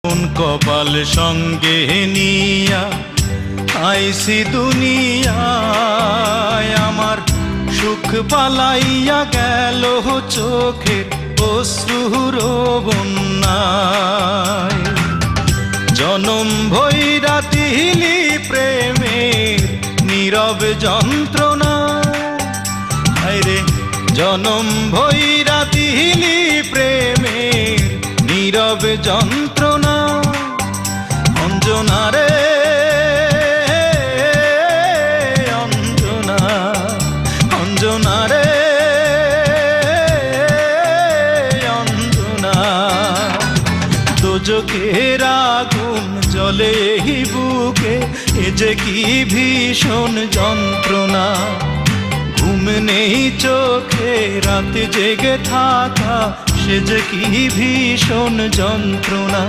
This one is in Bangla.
কোন কপাল সঙ্গে নিয়া আইসি দুনিয়ায়, আমার সুখ পালাইয়া গেল চোখের অশ্রুর বন্যায়। জনম ভৈরা দিলি প্রেমের নীরব যন্ত্রণা, আরে জনম ভৈরা দিলি প্রেমের নীরব যন্ত্রণা। অঞ্জনা রে অঞ্জনা, অঞ্জনা রে অঞ্জনা। দোজখের আগুন জ্বলে এই বুকে, এ যে কি ভীষণ যন্ত্রণা। ঘুম নেই চোখে রাত জেগে থাকা, সে যে কি ভীষণ যন্ত্রণা।